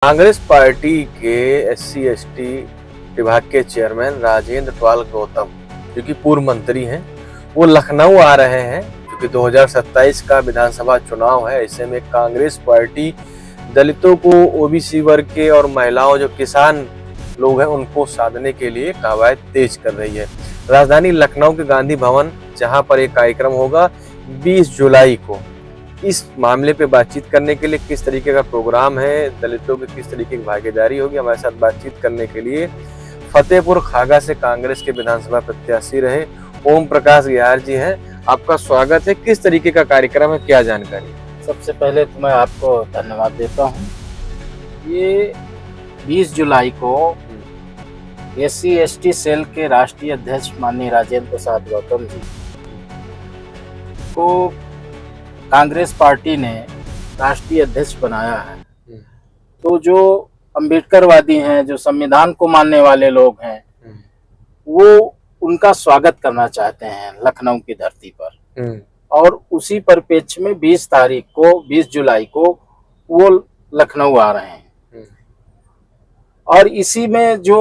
Congress party के SC ST विभाग के चेयरमैन राजेंद्र पाल गौतम, जो कि पूर्व मंत्री हैं, वो लखनऊ आ रहे हैं क्योंकि 2027 का विधानसभा चुनाव है। ऐसे में कांग्रेस पार्टी दलितों को, ओबीसी वर्ग के और महिलाओं, जो किसान लोग हैं, उनको साधने के लिए कवायद तेज कर रही है। राजधानी लखनऊ के गांधी भवन, जहां पर एक कार्यक्रम होगा 20 जुलाई को, इस मामले पे बातचीत करने के लिए किस तरीके का प्रोग्राम है, दलितों की किस तरीके की भागीदारी होगी, हमारे साथ बातचीत करने के लिए फतेहपुर खागा से कांग्रेस के विधानसभा प्रत्याशी रहे ओम प्रकाश गयार जी हैं। आपका स्वागत है। किस तरीके का कार्यक्रम है, क्या जानकारी? सबसे पहले तो मैं आपको धन्यवाद देता हूँ। ये 20 जुलाई को एससी एसटी सेल के राष्ट्रीय अध्यक्ष माननीय राजेंद्र प्रसाद गौतम जी को कांग्रेस पार्टी ने राष्ट्रीय अध्यक्ष बनाया है। तो जो अम्बेडकरवादी हैं, जो संविधान को मानने वाले लोग हैं, वो उनका स्वागत करना चाहते हैं लखनऊ की धरती पर। और उसी परिप्रेक्ष्य में 20 जुलाई को वो लखनऊ आ रहे हैं। और इसी में जो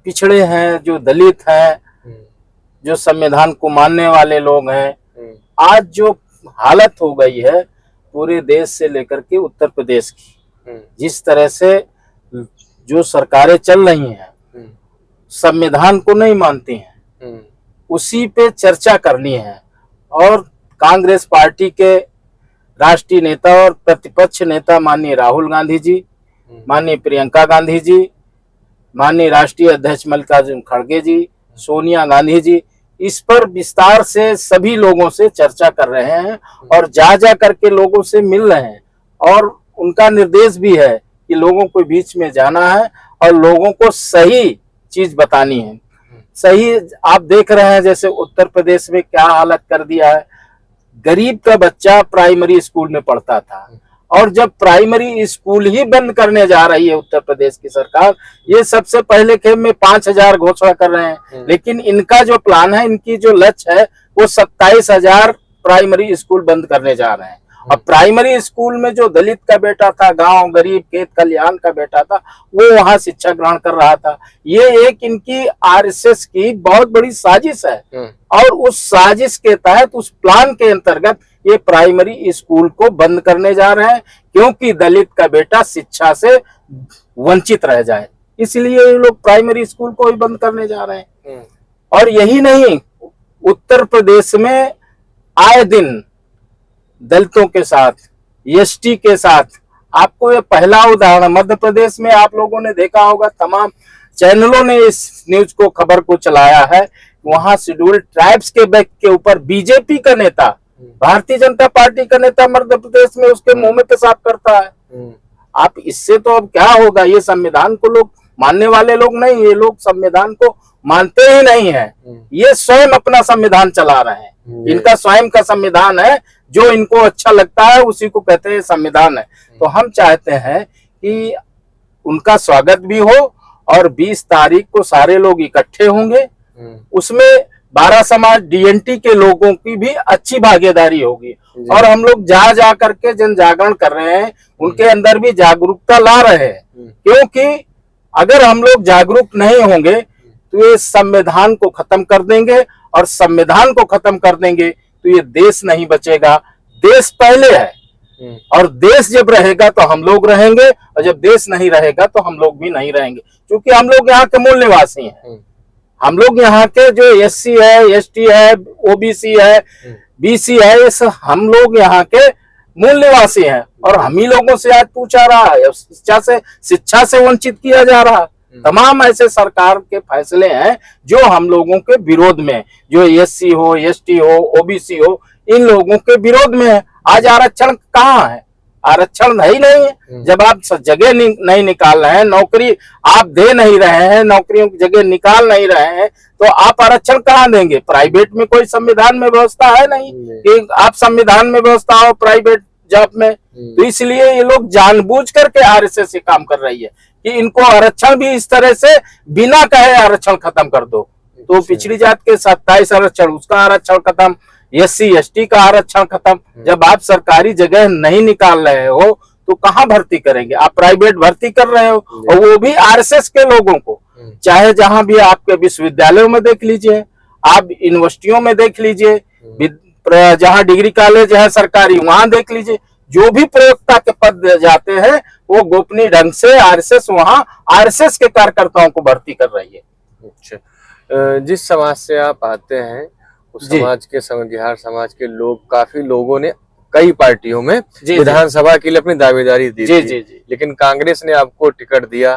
पिछड़े हैं, जो दलित हैं, जो संविधान को मानने वाले लोग हैं, आज जो हालत हो गई है पूरे देश से लेकर के उत्तर प्रदेश की, जिस तरह से जो सरकारें चल रही हैं, संविधान को नहीं मानती हैं, उसी पे चर्चा करनी है। और कांग्रेस पार्टी के राष्ट्रीय नेता और प्रतिपक्ष नेता माननीय राहुल गांधी जी, माननीय प्रियंका गांधी जी, माननीय राष्ट्रीय अध्यक्ष मल्लिकार्जुन खड़गे जी, सोनिया गांधी जी, इस पर विस्तार से सभी लोगों से चर्चा कर रहे हैं और जा करके लोगों से मिल रहे हैं। और उनका निर्देश भी है कि लोगों को बीच में जाना है और लोगों को सही चीज बतानी है। सही आप देख रहे हैं जैसे उत्तर प्रदेश में क्या हालत कर दिया है। गरीब का बच्चा प्राइमरी स्कूल में पढ़ता था, और जब प्राइमरी स्कूल ही बंद करने जा रही है उत्तर प्रदेश की सरकार, ये सबसे पहले खेप में 5000 घोषणा कर रहे हैं, लेकिन इनका जो प्लान है, इनकी जो लक्ष्य है, वो 27,000 प्राइमरी स्कूल बंद करने जा रहे हैं। और प्राइमरी स्कूल में जो दलित का बेटा था, गांव गरीब खेत खलिहान का बेटा था, वो वहां शिक्षा ग्रहण कर रहा था। ये एक इनकी आरएसएस की बहुत बड़ी साजिश है। और उस साजिश के तहत, उस प्लान के अंतर्गत ये प्राइमरी स्कूल को बंद करने जा रहे हैं, क्योंकि दलित का बेटा शिक्षा से वंचित रह जाए, इसलिए ये लोग प्राइमरी स्कूल को ही बंद करने जा रहे हैं। और यही नहीं, उत्तर प्रदेश में आए दिन दलितों के साथ, एसटी के साथ, आपको ये पहला उदाहरण मध्य प्रदेश में आप लोगों ने देखा होगा, तमाम चैनलों ने इस न्यूज को, खबर को चलाया है। वहां शेड्यूल्ड ट्राइब्स के व्यक्ति के ऊपर बीजेपी का नेता, भारतीय जनता पार्टी का नेता मध्य प्रदेश में उसके मुंह में पेशाब करता है। आप इससे तो अब क्या होगा? ये संविधान को लोग मानने वाले लोग नहीं, ये लोग संविधान को मानते ही नहीं है। ये स्वयं अपना संविधान चला रहे हैं। इनका स्वयं का संविधान है, जो इनको अच्छा लगता है उसी को कहते हैं संविधान है। तो हम चाहते हैं कि उनका स्वागत भी हो, और 20 तारीख को सारे लोग इकट्ठे होंगे। उसमें 12 समाज डीएनटी के लोगों की भी अच्छी भागीदारी होगी। और हम लोग जा करके जन जागरण कर रहे हैं, उनके अंदर भी जागरूकता ला रहे हैं। क्योंकि अगर हम लोग जागरूक नहीं होंगे तो ये संविधान को खत्म कर देंगे, और संविधान को खत्म कर देंगे तो ये देश नहीं बचेगा। देश पहले है, और देश जब रहेगा तो हम लोग रहेंगे, और जब देश नहीं रहेगा तो हम लोग भी नहीं रहेंगे। क्योंकि हम लोग यहाँ के मूल निवासी हैं। हम लोग यहाँ के जो एससी है, एसटी है, ओबीसी है, बीसी है, ये सब हम लोग यहाँ के मूल निवासी हैं। और हम ही लोगों से आज पूछा रहा है, शिक्षा से वंचित किया जा रहा। तमाम ऐसे सरकार के फैसले हैं जो हम लोगों के विरोध में, जो एससी हो, एसटी हो, ओबीसी हो, इन लोगों के विरोध में है। आज आरक्षण कहाँ है? आरक्षण है ही नहीं है। जब आप जगह नहीं निकाल रहे हैं, नौकरी आप दे नहीं रहे हैं, नौकरियों की जगह निकाल नहीं रहे हैं, तो आप आरक्षण कहाँ देंगे? प्राइवेट में कोई संविधान में व्यवस्था है नहीं कि आप संविधान में व्यवस्था हो प्राइवेट जॉब में। तो इसलिए ये लोग जानबूझ करके आरएसएस ये काम कर रही है कि इनको आरक्षण भी इस तरह से बिना कहे आरक्षण खत्म कर दो। तो पिछड़ी जात के 27 आरक्षण, उसका आरक्षण खत्म, एससी एसटी का आरक्षण खत्म। जब आप सरकारी जगह नहीं निकाल रहे हो तो कहाँ भर्ती करेंगे? आप प्राइवेट भर्ती कर रहे हो, और वो भी आरएसएस के लोगों को। चाहे जहां भी आपके विश्वविद्यालयों में देख लीजिए, आप यूनिवर्सिटियों में देख लीजिए, जहां डिग्री कॉलेज है सरकारी, वहां देख लीजिए, जो भी प्रयोक्ता के पद जाते हैं वो गोपनीय ढंग से आरएसएस वहां आरएसएस के कार्यकर्ताओं को भर्ती कर रही है। अच्छा, जिस समाज से आप आते हैं उस समाज के बिहार समाज के लोग, काफी लोगों ने कई पार्टियों में विधानसभा के लिए अपनी दावेदारी दी थी, लेकिन कांग्रेस ने आपको टिकट दिया।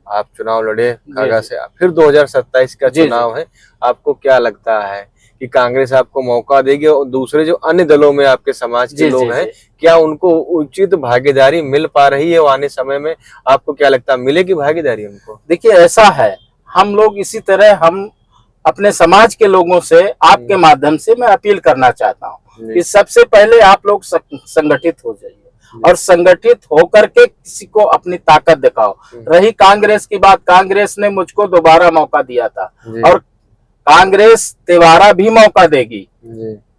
आप चुनाव लड़े कागा से, फिर 2027 का चुनाव है, आपको क्या लगता है कि कांग्रेस आपको मौका देगी और दूसरे जो अन्य दलों में आपके समाज के लोग हैं, क्या उनको उचित भागीदारी मिल पा रही है? वो आने समय में आपको क्या लगता है, मिलेगी भागीदारी उनको? देखिए, ऐसा है, हम लोग इसी तरह हम अपने समाज के लोगों से आपके माध्यम से मैं अपील करना चाहता हूँ कि सबसे पहले आप लोग संगठित हो जाइए और संगठित होकर के किसी को अपनी ताकत दिखाओ। रही कांग्रेस की बात, कांग्रेस ने मुझको दोबारा मौका दिया था और कांग्रेस दोबारा भी मौका देगी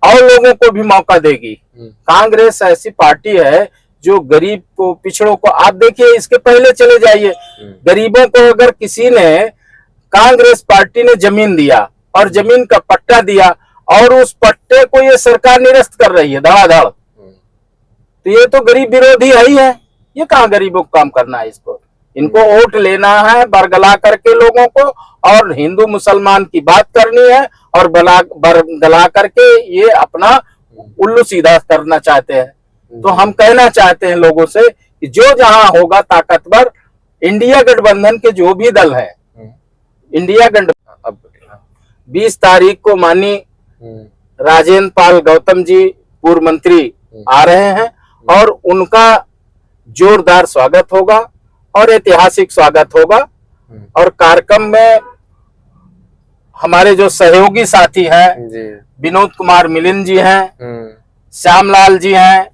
और लोगों को भी मौका देगी। कांग्रेस ऐसी पार्टी है जो गरीब को, पिछड़ों को, आप देखिए इसके पहले चले जाइए, गरीबों को अगर किसी ने, कांग्रेस पार्टी ने जमीन दिया और जमीन का पट्टा दिया और उस पट्टे को ये सरकार निरस्त कर रही है धड़ाधड़, तो ये तो गरीब विरोधी है ही है। ये कहाँ गरीबों को काम करना है? इसको, इनको वोट लेना है बरगला करके लोगों को, और हिंदू मुसलमान की बात करनी है और बरगला करके ये अपना उल्लू सीधा करना चाहते हैं। तो हम कहना चाहते हैं लोगों से कि जो जहां होगा ताकतवर, इंडिया गठबंधन के जो भी दल है, इंडिया गठबंधन 20 तारीख को माननीय राजेंद्र पाल गौतम जी पूर्व मंत्री आ रहे हैं और उनका जोरदार स्वागत होगा और ऐतिहासिक स्वागत होगा। और कार्यक्रम में हमारे जो सहयोगी साथी हैं, विनोद कुमार मिलिंद जी हैं, श्यामलाल जी हैं,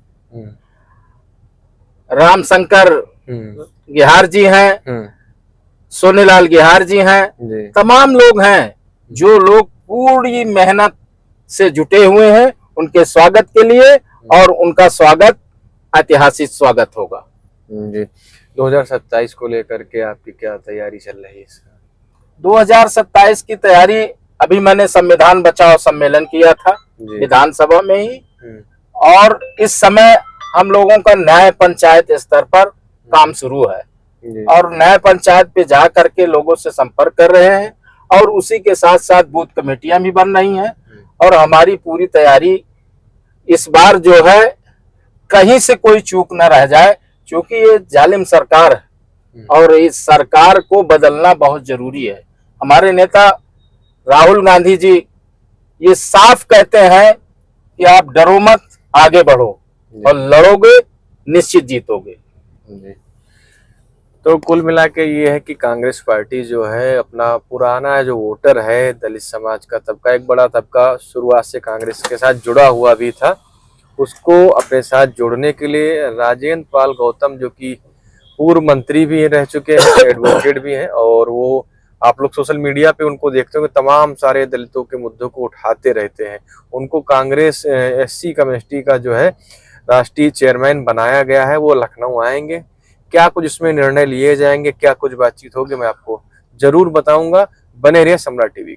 रामशंकर गिहार जी हैं, सोनेलाल गिहार जी हैं, तमाम लोग हैं जो लोग पूरी मेहनत से जुटे हुए हैं उनके स्वागत के लिए, और उनका स्वागत ऐतिहासिक स्वागत होगा। जी, 2027 को लेकर के आपकी क्या तैयारी चल रही है? 2027 की तैयारी, अभी मैंने संविधान बचाओ सम्मेलन किया था विधानसभा में ही, और इस समय हम लोगों का न्याय पंचायत स्तर पर काम शुरू है और न्याय पंचायत पे जा करके लोगों से संपर्क कर रहे हैं, और उसी के साथ साथ बूथ कमेटियां भी बन रही हैं। और हमारी पूरी तैयारी इस बार जो है, कहीं से कोई चूक न रह जाए, क्योंकि ये जालिम सरकार है और इस सरकार को बदलना बहुत जरूरी है। हमारे नेता राहुल गांधी जी ये साफ कहते हैं कि आप डरो मत, आगे बढ़ो और लड़ोगे, निश्चित जीतोगे। तो कुल मिला के ये है कि कांग्रेस पार्टी जो है, अपना पुराना जो वोटर है, दलित समाज का तबका, एक बड़ा तबका शुरुआत से कांग्रेस के साथ जुड़ा हुआ भी था, उसको अपने साथ जोड़ने के लिए राजेंद्र पाल गौतम, जो कि पूर्व मंत्री भी रह चुके हैं, एडवोकेट भी हैं, और वो आप लोग सोशल मीडिया पे उनको देखते हो कि तमाम सारे दलितों के मुद्दों को उठाते रहते हैं। उनको कांग्रेस SC कम्युनिटी का जो है राष्ट्रीय चेयरमैन बनाया गया है। वो लखनऊ आएंगे, क्या कुछ इसमें निर्णय लिए जाएंगे, क्या कुछ बातचीत होगी, मैं आपको जरूर बताऊंगा। बने रहिए सम्राट टीवी।